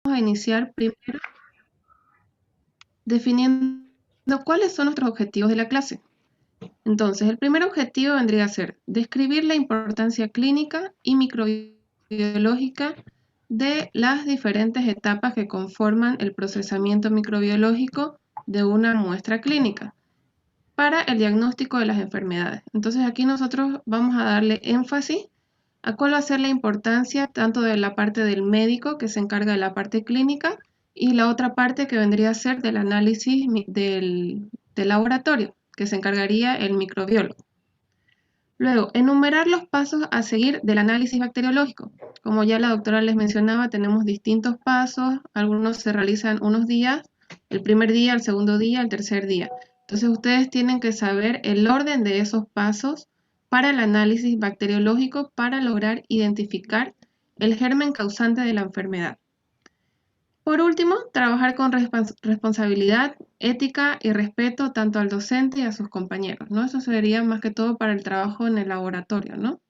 a iniciar primero definiendo cuáles son nuestros objetivos de la clase. Entonces, el primer objetivo vendría a ser describir la importancia clínica y microbiológica de las diferentes etapas que conforman el procesamiento microbiológico de una muestra clínica para el diagnóstico de las enfermedades. Entonces, aquí nosotros vamos a darle énfasis a cuál va a ser la importancia tanto de la parte del médico que se encarga de la parte clínica y la otra parte que vendría a ser del análisis del laboratorio, que se encargaría el microbiólogo. Luego, enumerar los pasos a seguir del análisis bacteriológico. Como ya la doctora les mencionaba, tenemos distintos pasos, algunos se realizan unos días, el primer día, el segundo día, el tercer día. Entonces ustedes tienen que saber el orden de esos pasos para el análisis bacteriológico para lograr identificar el germen causante de la enfermedad. Por último, trabajar con responsabilidad, ética y respeto tanto al docente y a sus compañeros, ¿no? Eso sería más que todo para el trabajo en el laboratorio, ¿no?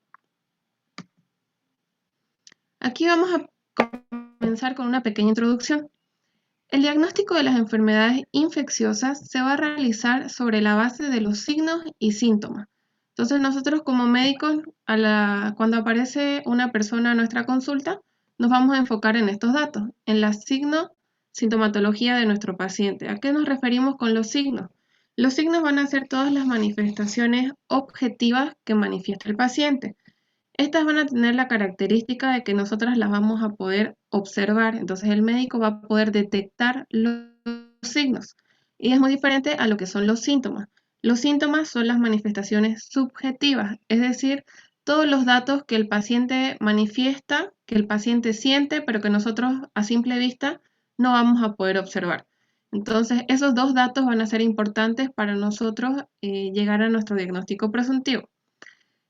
Aquí vamos a comenzar con una pequeña introducción. El diagnóstico de las enfermedades infecciosas se va a realizar sobre la base de los signos y síntomas. Entonces nosotros como médicos, cuando aparece una persona a nuestra consulta, nos vamos a enfocar en estos datos, en la sintomatología de nuestro paciente. ¿A qué nos referimos con los signos? Los signos van a ser todas las manifestaciones objetivas que manifiesta el paciente. Estas van a tener la característica de que nosotras las vamos a poder observar, entonces el médico va a poder detectar los signos y es muy diferente a lo que son los síntomas. Los síntomas son las manifestaciones subjetivas, es decir, todos los datos que el paciente manifiesta, que el paciente siente, pero que nosotros a simple vista no vamos a poder observar. Entonces, esos dos datos van a ser importantes para nosotros llegar a nuestro diagnóstico presuntivo.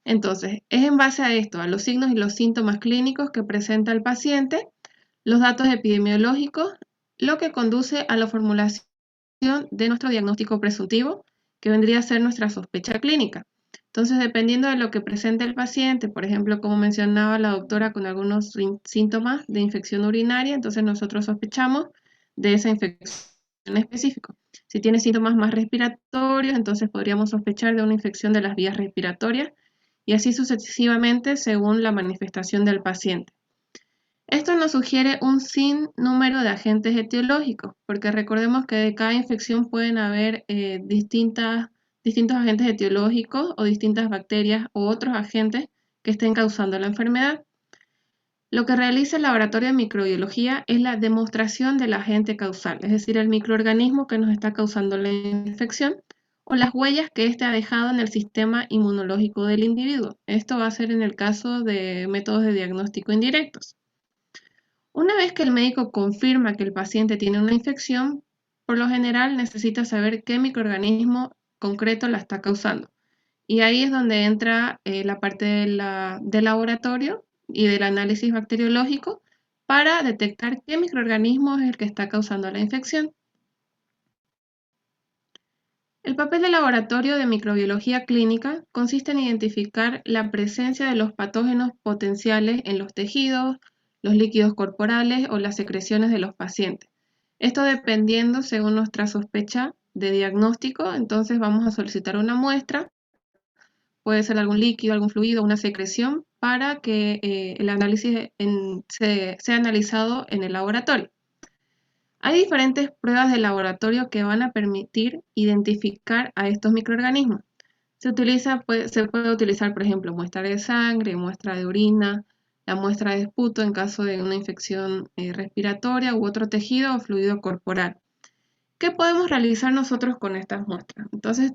Entonces, es en base a esto, a los signos y los síntomas clínicos que presenta el paciente, los datos epidemiológicos, lo que conduce a la formulación de nuestro diagnóstico presuntivo, que vendría a ser nuestra sospecha clínica. Entonces, dependiendo de lo que presente el paciente, por ejemplo, como mencionaba la doctora, con algunos síntomas de infección urinaria, entonces nosotros sospechamos de esa infección específica. Si tiene síntomas más respiratorios, entonces podríamos sospechar de una infección de las vías respiratorias y así sucesivamente según la manifestación del paciente. Esto nos sugiere un sinnúmero de agentes etiológicos, porque recordemos que de cada infección pueden haber distintos agentes etiológicos o distintas bacterias u otros agentes que estén causando la enfermedad. Lo que realiza el laboratorio de microbiología es la demostración del agente causal, es decir, el microorganismo que nos está causando la infección o las huellas que éste ha dejado en el sistema inmunológico del individuo. Esto va a ser en el caso de métodos de diagnóstico indirectos. Una vez que el médico confirma que el paciente tiene una infección, por lo general necesita saber qué microorganismo concreto la está causando. Y ahí es donde entra la parte del laboratorio y del análisis bacteriológico para detectar qué microorganismo es el que está causando la infección. El papel del laboratorio de microbiología clínica consiste en identificar la presencia de los patógenos potenciales en los tejidos, los líquidos corporales o las secreciones de los pacientes. Esto dependiendo según nuestra sospecha de diagnóstico, entonces vamos a solicitar una muestra, puede ser algún líquido, algún fluido, una secreción, para que el análisis sea analizado en el laboratorio. Hay diferentes pruebas de laboratorio que van a permitir identificar a estos microorganismos. Se puede utilizar, por ejemplo, muestra de sangre, muestra de orina, la muestra de esputo en caso de una infección respiratoria u otro tejido o fluido corporal. ¿Qué podemos realizar nosotros con estas muestras? Entonces,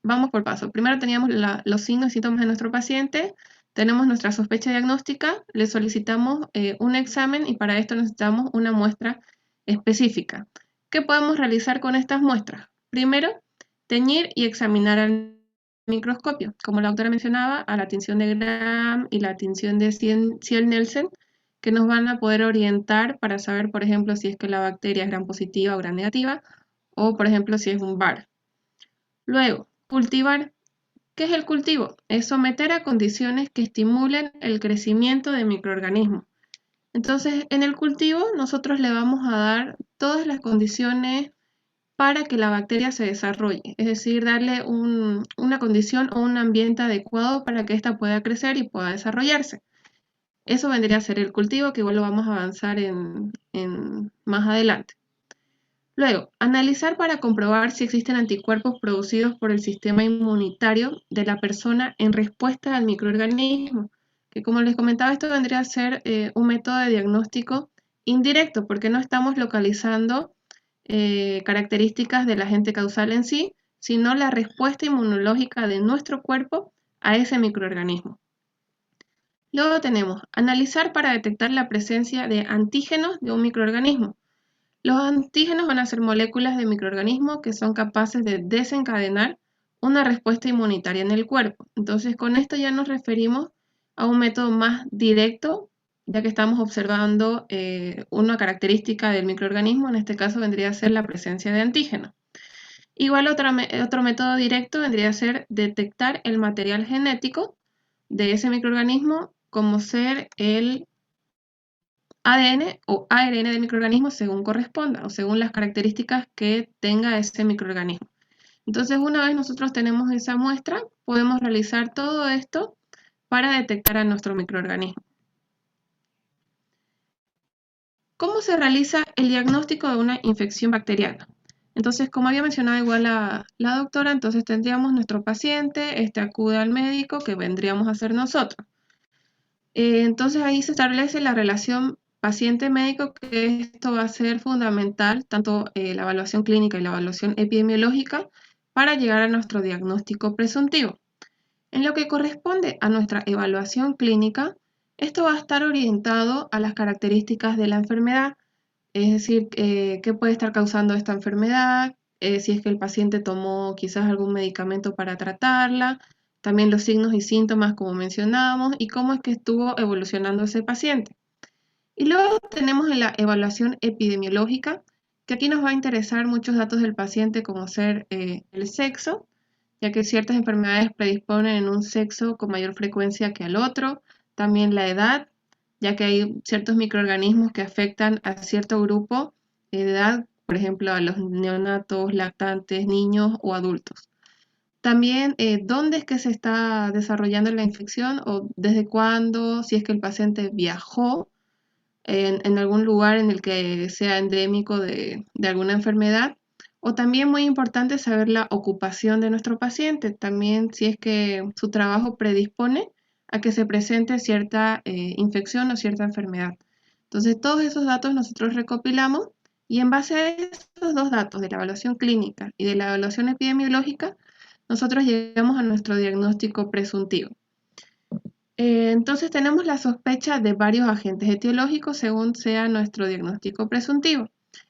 vamos por paso. Primero teníamos los signos y síntomas de nuestro paciente, tenemos nuestra sospecha diagnóstica, le solicitamos un examen y para esto necesitamos una muestra específica. ¿Qué podemos realizar con estas muestras? Primero, teñir y examinar al microscopio. Como la autora mencionaba, a la tinción de Gram y la tinción de Ciel-Nielsen, que nos van a poder orientar para saber, por ejemplo, si es que la bacteria es Gram positiva o Gram negativa, o por ejemplo, si es un VAR. Luego, cultivar. ¿Qué es el cultivo? Es someter a condiciones que estimulen el crecimiento de microorganismos. Entonces, en el cultivo nosotros le vamos a dar todas las condiciones para que la bacteria se desarrolle, es decir, darle una condición o un ambiente adecuado para que ésta pueda crecer y pueda desarrollarse. Eso vendría a ser el cultivo, que igual lo vamos a avanzar en más adelante. Luego, analizar para comprobar si existen anticuerpos producidos por el sistema inmunitario de la persona en respuesta al microorganismo, que como les comentaba, esto vendría a ser un método de diagnóstico indirecto, porque no estamos localizando características del agente causal en sí, sino la respuesta inmunológica de nuestro cuerpo a ese microorganismo. Luego tenemos analizar para detectar la presencia de antígenos de un microorganismo. Los antígenos van a ser moléculas de microorganismos que son capaces de desencadenar una respuesta inmunitaria en el cuerpo. Entonces, con esto ya nos referimos a un método más directo, ya que estamos observando una característica del microorganismo, en este caso vendría a ser la presencia de antígenos. Igual otro método directo vendría a ser detectar el material genético de ese microorganismo, como ser el ADN o ARN del microorganismo según corresponda o según las características que tenga ese microorganismo. Entonces, una vez nosotros tenemos esa muestra, podemos realizar todo esto para detectar a nuestro microorganismo. ¿Cómo se realiza el diagnóstico de una infección bacteriana? Entonces, como había mencionado igual la doctora, entonces tendríamos nuestro paciente, acude al médico, que vendríamos a ser nosotros. Entonces ahí se establece la relación paciente-médico, que esto va a ser fundamental, tanto la evaluación clínica y la evaluación epidemiológica, para llegar a nuestro diagnóstico presuntivo. En lo que corresponde a nuestra evaluación clínica, esto va a estar orientado a las características de la enfermedad, es decir, qué puede estar causando esta enfermedad, si es que el paciente tomó quizás algún medicamento para tratarla, también los signos y síntomas como mencionábamos y cómo es que estuvo evolucionando ese paciente. Y luego tenemos la evaluación epidemiológica, que aquí nos va a interesar muchos datos del paciente como ser el sexo, ya que ciertas enfermedades predisponen en un sexo con mayor frecuencia que al otro, también la edad, ya que hay ciertos microorganismos que afectan a cierto grupo de edad, por ejemplo, a los neonatos, lactantes, niños o adultos. También dónde es que se está desarrollando la infección o desde cuándo, si es que el paciente viajó en algún lugar en el que sea endémico de alguna enfermedad. O también muy importante saber la ocupación de nuestro paciente, también si es que su trabajo predispone a que se presente cierta infección o cierta enfermedad. Entonces, todos esos datos nosotros recopilamos y en base a esos dos datos de la evaluación clínica y de la evaluación epidemiológica, nosotros llegamos a nuestro diagnóstico presuntivo. Entonces tenemos la sospecha de varios agentes etiológicos según sea nuestro diagnóstico presuntivo.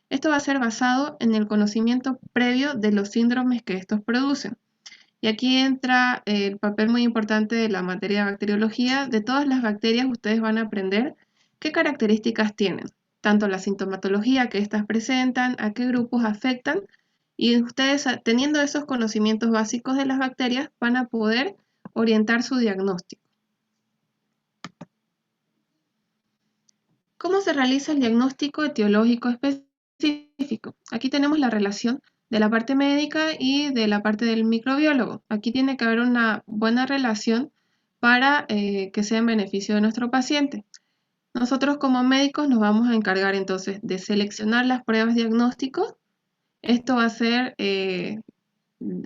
Esto va a ser basado en el conocimiento previo de los síndromes que estos producen. Y aquí entra el papel muy importante de la materia de bacteriología. De todas las bacterias ustedes van a aprender qué características tienen, tanto la sintomatología que éstas presentan, a qué grupos afectan, y ustedes teniendo esos conocimientos básicos de las bacterias van a poder orientar su diagnóstico. ¿Cómo se realiza el diagnóstico etiológico específico? Aquí tenemos la relación de la parte médica y de la parte del microbiólogo. Aquí tiene que haber una buena relación para que sea en beneficio de nuestro paciente. Nosotros como médicos nos vamos a encargar entonces de seleccionar las pruebas diagnósticos. Esto va a ser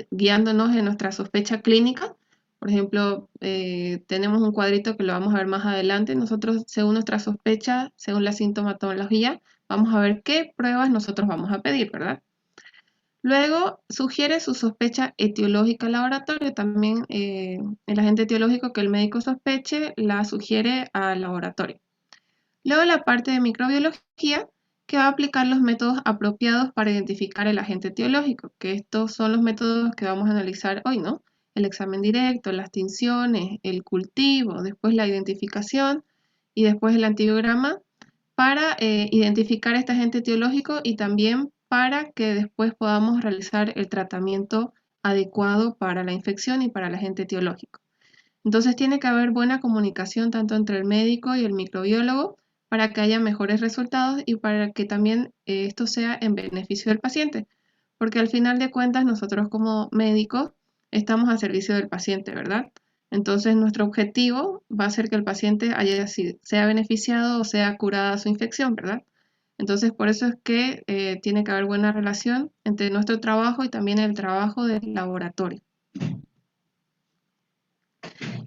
guiándonos en nuestra sospecha clínica. Por ejemplo, tenemos un cuadrito que lo vamos a ver más adelante. Nosotros, según nuestra sospecha, según la sintomatología, vamos a ver qué pruebas nosotros vamos a pedir, ¿verdad? Luego, sugiere su sospecha etiológica al laboratorio. También el agente etiológico que el médico sospeche la sugiere al laboratorio. Luego, la parte de microbiología, que va a aplicar los métodos apropiados para identificar el agente etiológico, que estos son los métodos que vamos a analizar hoy, ¿no? El examen directo, las tinciones, el cultivo, después la identificación y después el antibiograma para identificar este agente etiológico y también para que después podamos realizar el tratamiento adecuado para la infección y para el agente etiológico. Entonces tiene que haber buena comunicación tanto entre el médico y el microbiólogo para que haya mejores resultados y para que también esto sea en beneficio del paciente. Porque al final de cuentas nosotros como médicos estamos a servicio del paciente, ¿verdad? Entonces nuestro objetivo va a ser que el paciente sea beneficiado o sea curada su infección, ¿verdad? Entonces por eso es que tiene que haber buena relación entre nuestro trabajo y también el trabajo del laboratorio.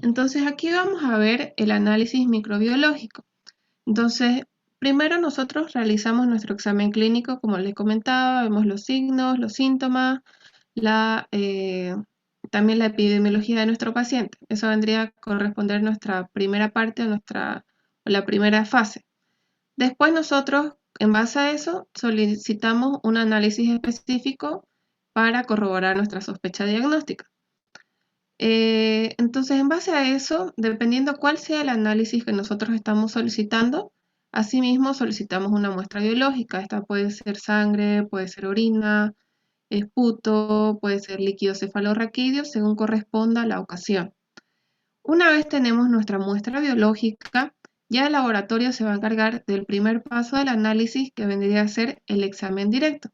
Entonces aquí vamos a ver el análisis microbiológico. Entonces, primero nosotros realizamos nuestro examen clínico, como les comentaba, vemos los signos, los síntomas, también la epidemiología de nuestro paciente. Eso vendría a corresponder nuestra primera parte o la primera fase. Después nosotros, en base a eso, solicitamos un análisis específico para corroborar nuestra sospecha diagnóstica. Entonces, en base a eso, dependiendo cuál sea el análisis que nosotros estamos solicitando, asimismo solicitamos una muestra biológica. Esta puede ser sangre, puede ser orina, esputo, puede ser líquido cefalorraquídeo, según corresponda a la ocasión. Una vez tenemos nuestra muestra biológica, ya el laboratorio se va a encargar del primer paso del análisis, que vendría a ser el examen directo.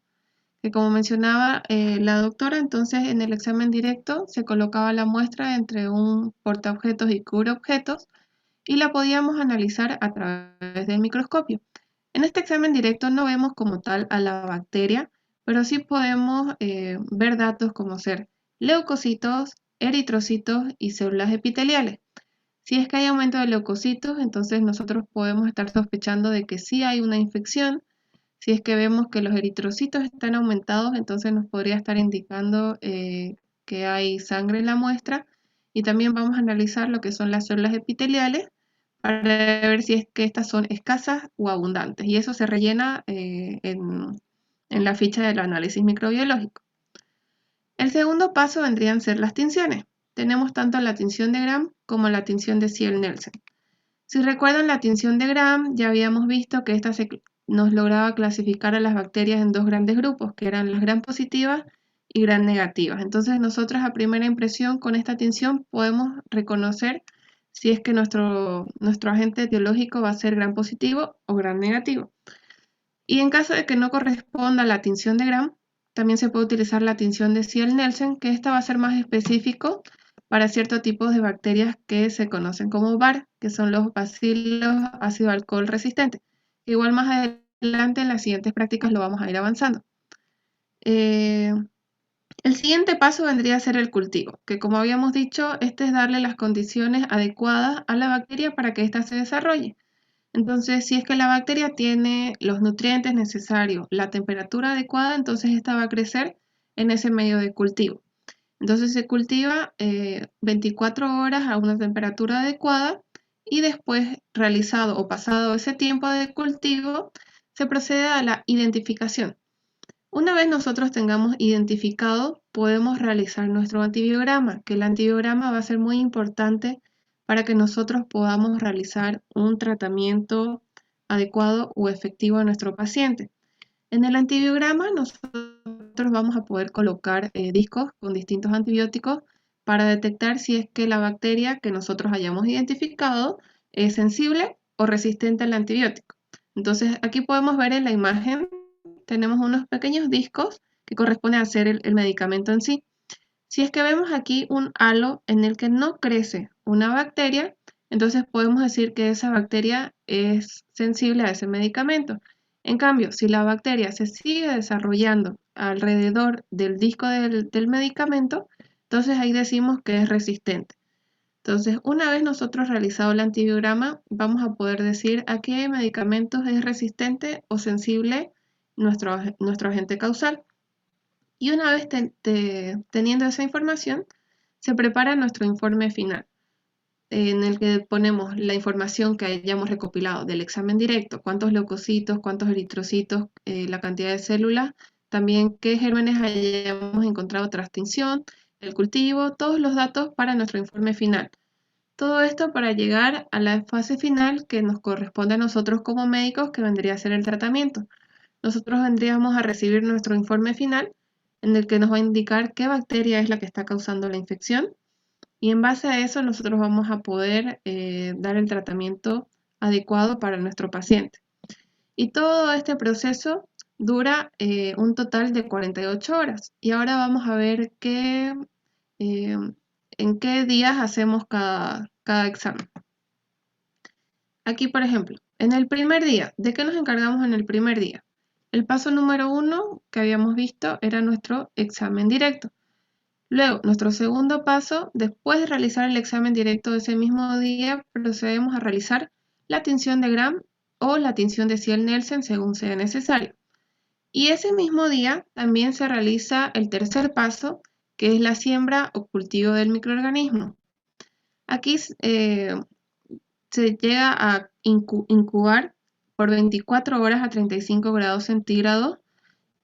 Que como mencionaba la doctora, entonces en el examen directo se colocaba la muestra entre un portaobjetos y cubreobjetos y la podíamos analizar a través del microscopio. En este examen directo no vemos como tal a la bacteria, pero sí podemos ver datos como ser leucocitos, eritrocitos y células epiteliales. Si es que hay aumento de leucocitos, entonces nosotros podemos estar sospechando de que sí hay una infección. Si es que vemos que los eritrocitos están aumentados, entonces nos podría estar indicando que hay sangre en la muestra. Y también vamos a analizar lo que son las células epiteliales para ver si es que estas son escasas o abundantes. Y eso se rellena en la ficha del análisis microbiológico. El segundo paso vendrían a ser las tinciones. Tenemos tanto la tinción de Gram como la tinción de Ziel-Nielsen. Si recuerdan la tinción de Gram, ya habíamos visto que esta nos lograba clasificar a las bacterias en dos grandes grupos, que eran las gram positivas y gram negativas. Entonces nosotros a primera impresión con esta tinción podemos reconocer si es que nuestro agente etiológico va a ser gram positivo o gram negativo. Y en caso de que no corresponda a la tinción de Gram, también se puede utilizar la tinción de Ziel-Nielsen, que esta va a ser más específico para ciertos tipos de bacterias que se conocen como BAR, que son los bacilos ácido alcohol resistentes. Igual más adelante en las siguientes prácticas lo vamos a ir avanzando. El siguiente paso vendría a ser el cultivo, que como habíamos dicho, este es darle las condiciones adecuadas a la bacteria para que ésta se desarrolle. Entonces, si es que la bacteria tiene los nutrientes necesarios, la temperatura adecuada, entonces esta va a crecer en ese medio de cultivo. Entonces se cultiva 24 horas a una temperatura adecuada y después, realizado o pasado ese tiempo de cultivo, se procede a la identificación. Una vez nosotros tengamos identificado, podemos realizar nuestro antibiograma, que el antibiograma va a ser muy importante para que nosotros podamos realizar un tratamiento adecuado o efectivo a nuestro paciente. En el antibiograma nosotros vamos a poder colocar discos con distintos antibióticos para detectar si es que la bacteria que nosotros hayamos identificado es sensible o resistente al antibiótico. Entonces aquí podemos ver en la imagen, tenemos unos pequeños discos que corresponden a hacer el medicamento en sí. Si es que vemos aquí un halo en el que no crece una bacteria, entonces podemos decir que esa bacteria es sensible a ese medicamento. En cambio, si la bacteria se sigue desarrollando alrededor del disco del medicamento, entonces ahí decimos que es resistente. Entonces, una vez nosotros realizado el antibiograma, vamos a poder decir a qué medicamentos es resistente o sensible nuestro agente causal. Y una vez teniendo esa información, se prepara nuestro informe final, en el que ponemos la información que hayamos recopilado del examen directo, cuántos leucocitos, cuántos eritrocitos, la cantidad de células, también qué gérmenes hayamos encontrado tras tinción, el cultivo, todos los datos para nuestro informe final. Todo esto para llegar a la fase final que nos corresponde a nosotros como médicos, que vendría a ser el tratamiento. Nosotros vendríamos a recibir nuestro informe final en el que nos va a indicar qué bacteria es la que está causando la infección y en base a eso nosotros vamos a poder dar el tratamiento adecuado para nuestro paciente. Y todo este proceso dura un total de 48 horas. Y ahora vamos a ver en qué días hacemos cada examen. Aquí, por ejemplo, en el primer día, ¿de qué nos encargamos en el primer día? El paso número 1 que habíamos visto era nuestro examen directo. Luego, nuestro segundo paso, después de realizar el examen directo de ese mismo día, procedemos a realizar la tinción de Gram o la tinción de Ciel-Nielsen según sea necesario. Y ese mismo día también se realiza el tercer paso, que es la siembra o cultivo del microorganismo. Aquí se llega a incubar por 24 horas a 35 grados centígrados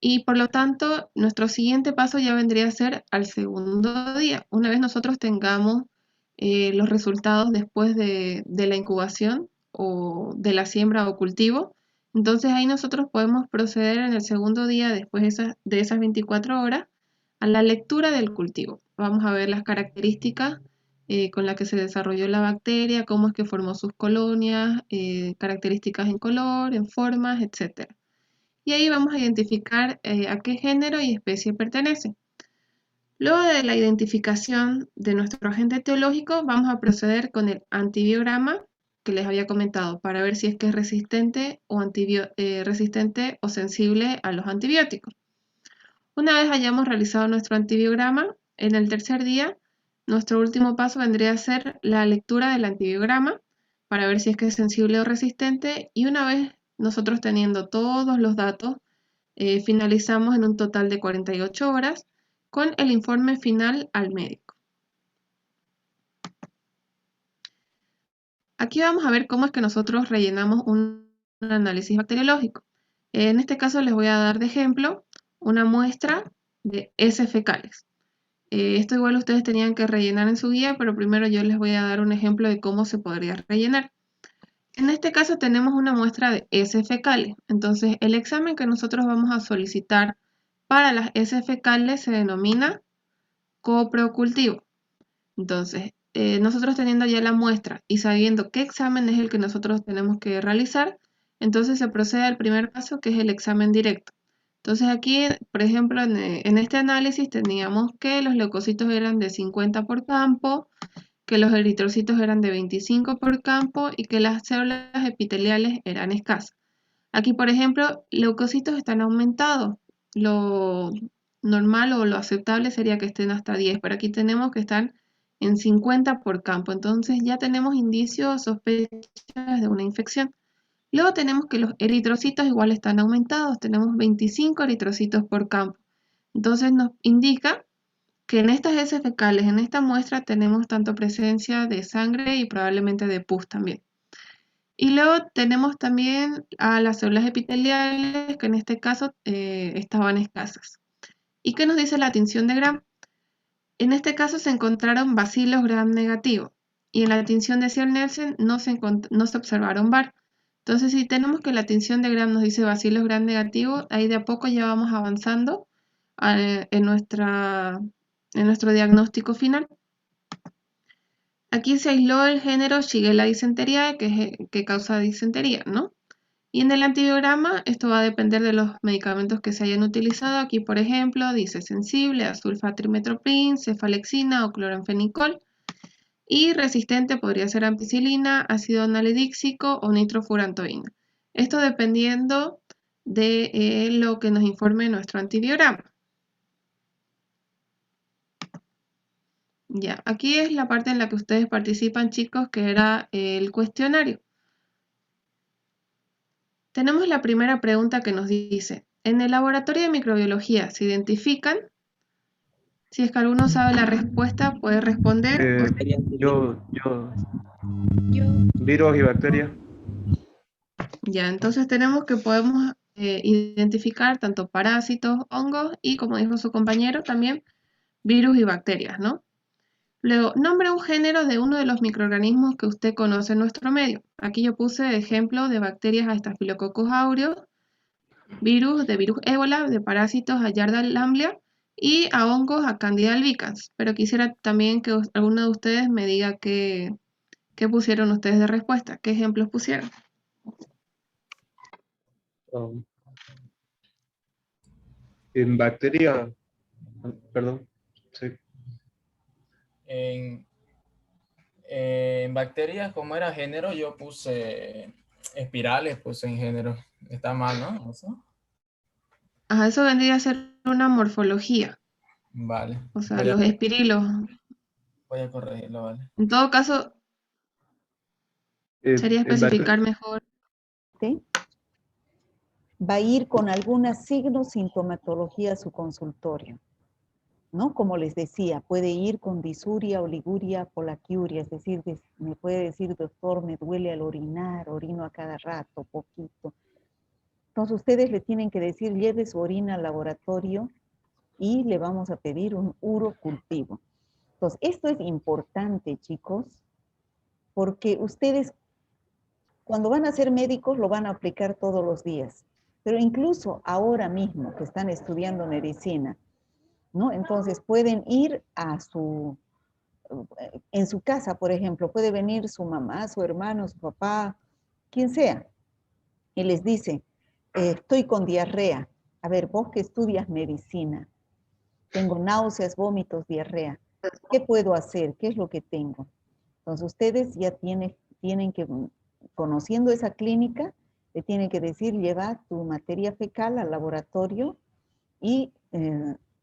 y por lo tanto nuestro siguiente paso ya vendría a ser al segundo día. Una vez nosotros tengamos los resultados después de la incubación o de la siembra o cultivo, entonces ahí nosotros podemos proceder en el segundo día después de esas 24 horas a la lectura del cultivo. Vamos a ver las características con las que se desarrolló la bacteria, cómo es que formó sus colonias, características en color, en formas, etc. Y ahí vamos a identificar a qué género y especie pertenece. Luego de la identificación de nuestro agente etiológico, vamos a proceder con el antibiograma que les había comentado para ver si es que es resistente o sensible a los antibióticos. Una vez hayamos realizado nuestro antibiograma, en el tercer día, nuestro último paso vendría a ser la lectura del antibiograma para ver si es que es sensible o resistente, y una vez nosotros teniendo todos los datos, finalizamos en un total de 48 horas con el informe final al médico. Aquí vamos a ver cómo es que nosotros rellenamos un análisis bacteriológico. En este caso les voy a dar de ejemplo una muestra de heces fecales. Esto igual ustedes tenían que rellenar en su guía, pero primero yo les voy a dar un ejemplo de cómo se podría rellenar. En este caso tenemos una muestra de heces fecales. Entonces el examen que nosotros vamos a solicitar para las heces fecales se denomina coprocultivo. Entonces, nosotros teniendo ya la muestra y sabiendo qué examen es el que nosotros tenemos que realizar, entonces se procede al primer paso, que es el examen directo. Entonces aquí, por ejemplo, en este análisis teníamos que los leucocitos eran de 50 por campo, que los eritrocitos eran de 25 por campo y que las células epiteliales eran escasas. Aquí, por ejemplo, leucocitos están aumentados. Lo normal o lo aceptable sería que estén hasta 10, pero aquí tenemos que están en 50 por campo. Entonces ya tenemos indicios o sospechas de una infección. Luego tenemos que los eritrocitos igual están aumentados. Tenemos 25 eritrocitos por campo. Entonces nos indica que en estas heces fecales, en esta muestra, tenemos tanto presencia de sangre y probablemente de pus también. Y luego tenemos también a las células epiteliales, que en este caso estaban escasas. ¿Y qué nos dice la tinción de Gram? En este caso se encontraron bacilos Gram negativos y en la tinción de Ciel-Nielsen no se observaron VAR. Entonces, si tenemos que la tinción de Gram nos dice bacilos Gram negativos, ahí de a poco ya vamos avanzando en nuestro diagnóstico final. Aquí se aisló el género Shigella dysenteriae, que causa disentería, ¿no? Y en el antibiograma esto va a depender de los medicamentos que se hayan utilizado. Aquí, por ejemplo, dice sensible a sulfatrimetoprim, cefalexina o cloranfenicol. Y resistente podría ser ampicilina, ácido nalidíxico o nitrofurantoína. Esto dependiendo de lo que nos informe nuestro antibiograma. Ya, aquí es la parte en la que ustedes participan, chicos, que era el cuestionario. Tenemos la primera pregunta que nos dice, en el laboratorio de microbiología se identifican, si es que alguno sabe la respuesta, puede responder. Yo, virus y bacterias. Ya, entonces tenemos que podemos identificar tanto parásitos, hongos y, como dijo su compañero, también virus y bacterias, ¿no? Luego, nombre un género de uno de los microorganismos que usted conoce en nuestro medio. Aquí yo puse ejemplo de bacterias a Staphylococcus aureus, virus ébola, de parásitos a Yarda lamblia y a hongos a Candida albicans. Pero quisiera también que alguno de ustedes me diga qué ¿Qué pusieron ustedes de respuesta? ¿Qué ejemplos pusieron? En bacteria, perdón, sí. En bacterias, como era género, yo puse espirales, puse en género. Está mal, ¿no? ¿Eso? Ajá, eso vendría a ser una morfología. Vale. O sea, los espirilos. Voy a corregirlo, vale. En todo caso, sería En especificar mejor. ¿Sí? Va a ir con algunos signos, sintomatología a su consultorio, ¿no? Como les decía, puede ir con disuria, oliguria, polaquiuria, es decir, me puede decir, doctor, me duele al orinar, orino a cada rato, poquito. Entonces ustedes le tienen que decir, lleve su orina al laboratorio y le vamos a pedir un urocultivo. Entonces, esto es importante, chicos, porque ustedes, cuando van a ser médicos, lo van a aplicar todos los días. Pero incluso ahora mismo que están estudiando medicina, ¿no? Entonces pueden ir en su casa, por ejemplo, puede venir su mamá, su hermano, su papá, quien sea, y les dice, estoy con diarrea. A ver, vos que estudias medicina, tengo náuseas, vómitos, diarrea. ¿Qué puedo hacer? ¿Qué es lo que tengo? Entonces ustedes ya tienen que, conociendo esa clínica, le tienen que decir, lleva tu materia fecal al laboratorio y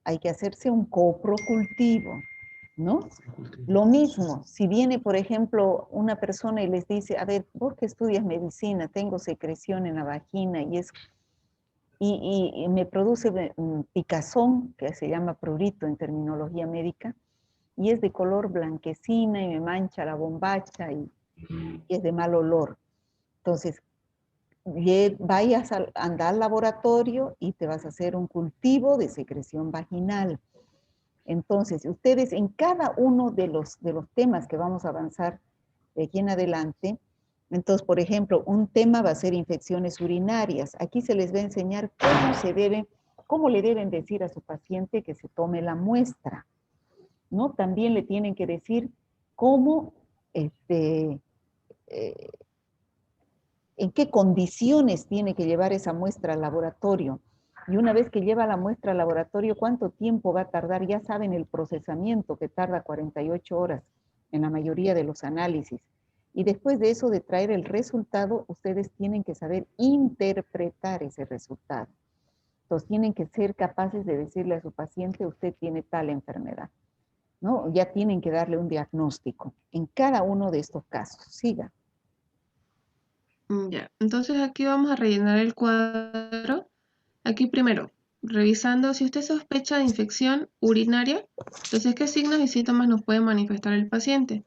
hay que hacerse un coprocultivo, ¿no? Lo mismo, si viene, por ejemplo, una persona y les dice, a ver, vos que estudias medicina, tengo secreción en la vagina y me produce picazón, que se llama prurito en terminología médica, y es de color blanquecina y me mancha la bombacha y es de mal olor. Entonces, vayas a andar al laboratorio y te vas a hacer un cultivo de secreción vaginal. Entonces, ustedes en cada uno de los temas que vamos a avanzar de aquí en adelante, entonces, por ejemplo, un tema va a ser infecciones urinarias. Aquí se les va a enseñar cómo le deben decir a su paciente que se tome la muestra, ¿no? También le tienen que decir cómo, en qué condiciones tiene que llevar esa muestra al laboratorio. Y una vez que lleva la muestra al laboratorio, ¿cuánto tiempo va a tardar? Ya saben el procesamiento que tarda 48 horas en la mayoría de los análisis. Y después de eso, de traer el resultado, ustedes tienen que saber interpretar ese resultado. Entonces tienen que ser capaces de decirle a su paciente, usted tiene tal enfermedad, ¿no? Ya tienen que darle un diagnóstico en cada uno de estos casos. Siga. Ya, entonces aquí vamos a rellenar el cuadro. Aquí primero, revisando si usted sospecha de infección urinaria, entonces qué signos y síntomas nos puede manifestar el paciente.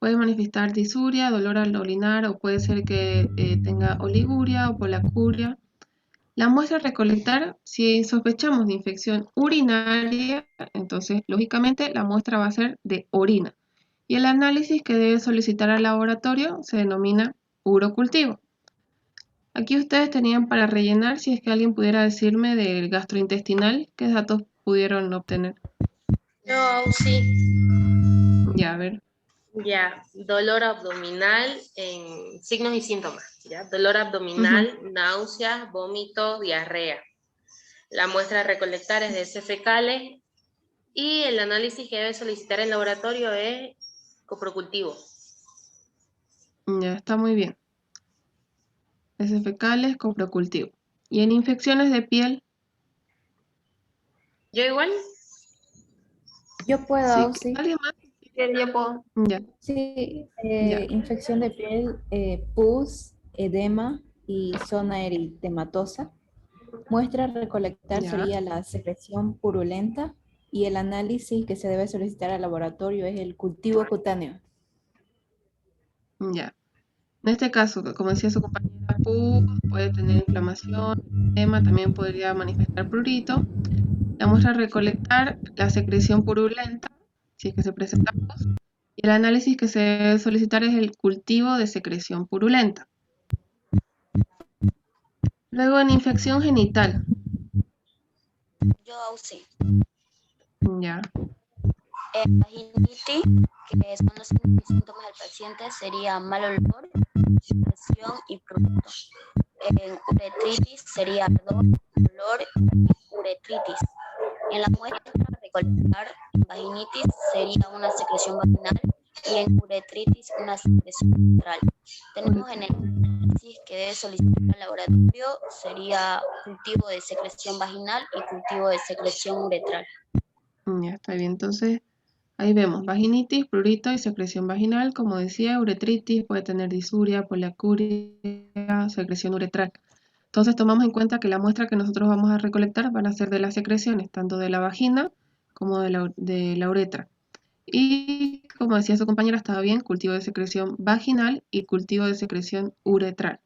Puede manifestar disuria, dolor al orinar, o puede ser que tenga oliguria o polacuria. La muestra a recolectar, si sospechamos de infección urinaria, entonces lógicamente la muestra va a ser de orina. Y el análisis que debe solicitar al laboratorio se denomina urocultivo. Aquí ustedes tenían para rellenar, si es que alguien pudiera decirme del gastrointestinal, qué datos pudieron obtener. Yo sí. Ya, a ver. Ya, dolor abdominal en signos y síntomas. Ya, dolor abdominal, náuseas, vómito, diarrea. La muestra a recolectar es de heces fecales y el análisis que debe solicitar el laboratorio es coprocultivo. Ya, está muy bien. Heces fecales, coprocultivo. ¿Y en infecciones de piel? ¿Yo igual? Yo puedo, Sí. sí. ¿Alguien más? Yo puedo. Ya, Sí, ya. infección de piel, pus, edema y zona eritematosa. Muestra a recolectar Ya, sería la secreción purulenta y el análisis que se debe solicitar al laboratorio es el cultivo cutáneo. ya. En este caso, como decía su compañera, pus puede tener inflamación, edema, también podría manifestar prurito. La muestra a recolectar la secreción purulenta, si es que se presenta pus. Y el análisis que se debe solicitar es el cultivo de secreción purulenta. Luego, en infección genital. Yo sí. Ya, Vaginitis, que son los signos y síntomas del paciente sería mal olor, supresión y prurito. En uretritis sería ardor, dolor y uretritis. En la muestra a recolectar, en vaginitis sería una secreción vaginal y en uretritis una secreción uretral. Tenemos en el análisis que debe solicitar al laboratorio sería cultivo de secreción vaginal y cultivo de secreción uretral. Ya está bien, entonces ahí vemos vaginitis, prurito y secreción vaginal. Como decía, uretritis puede tener disuria, poliacuria, secreción uretral. Entonces tomamos en cuenta que la muestra que nosotros vamos a recolectar van a ser de las secreciones, tanto de la vagina como de la uretra. Y como decía su compañera, estaba bien, cultivo de secreción vaginal y cultivo de secreción uretral.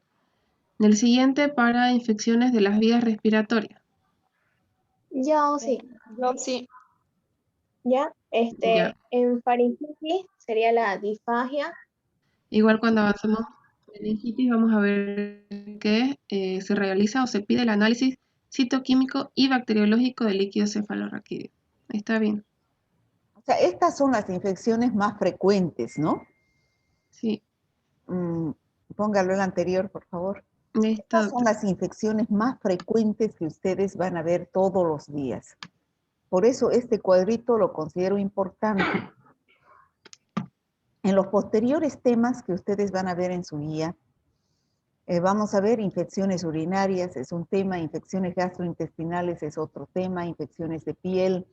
En el siguiente, para infecciones de las vías respiratorias. Yo sí. Ya, Ya. en faringitis sería la disfagia. Igual cuando avancemos en meningitis vamos a ver que se realiza o se pide el análisis citoquímico y bacteriológico del líquido cefalorraquídeo. Está bien. O sea, estas son las infecciones más frecuentes, ¿no? Sí. Póngalo el anterior, por favor. Estas son las infecciones más frecuentes que ustedes van a ver todos los días. Por eso este cuadrito lo considero importante. En los posteriores temas que ustedes van a ver en su guía, vamos a ver infecciones urinarias, es un tema, infecciones gastrointestinales es otro tema, infecciones de piel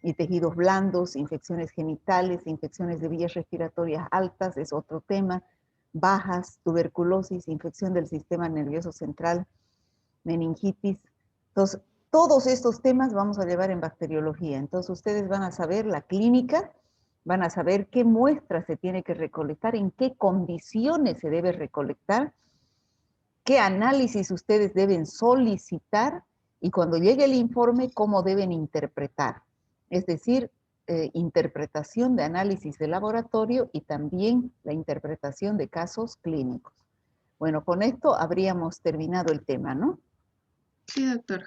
y tejidos blandos, infecciones genitales, infecciones de vías respiratorias altas es otro tema, bajas, tuberculosis, infección del sistema nervioso central, meningitis. Entonces, todos estos temas vamos a llevar en bacteriología. Entonces, ustedes van a saber la clínica, van a saber qué muestras se tiene que recolectar, en qué condiciones se debe recolectar, qué análisis ustedes deben solicitar y cuando llegue el informe, cómo deben interpretar. Es decir, interpretación de análisis de laboratorio y también la interpretación de casos clínicos. Bueno, con esto habríamos terminado el tema, ¿no? Sí, doctora.